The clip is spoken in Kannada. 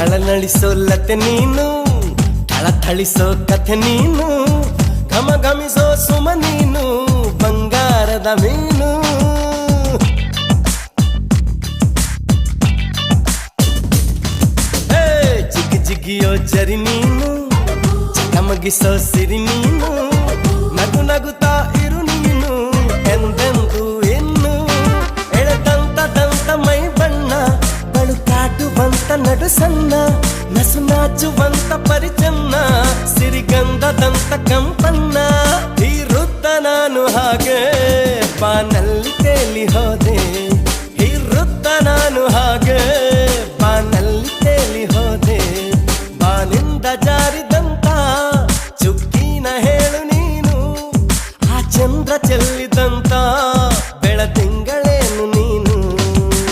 ಥಳನಳಿಸೋ ಲತೆ ನೀನು, ಥಳಿಸೋ ಕಥೆ ನೀನು, ಘಮ ಘಮಿಸೋ ಸುಮ ನೀನು, ಬಂಗಾರದ ಮೀನು. ಜಿಗಿ ಜಿಗಿಯೋ ಜರಿ ನೀನು, ಚಕಮಗಿಸೋ ಸಿರಿ ನೀನು, ನಗು ನಗುತ್ತಾ ಇರು ನೀನು ಎಂದೆಂದು ಇನ್ನು. ಎಳೆದಂತ ಮೈ ಬಣ್ಣ, ಬಳುಕಾಟುವಂತ ನಡು ಸಣ್ಣ, ನಸು ನಾಚುವಂತ ಪರಿಚನ್ನ, ಸಿರಿಗಂಧದಂತ ಕಂಪನ್ನ. ಈ ವೃತ್ತ ನಾನು ಹಾಗೆ ಬಾನಲ್ಲಿ ತೇಲಿ ಹೋದೆ.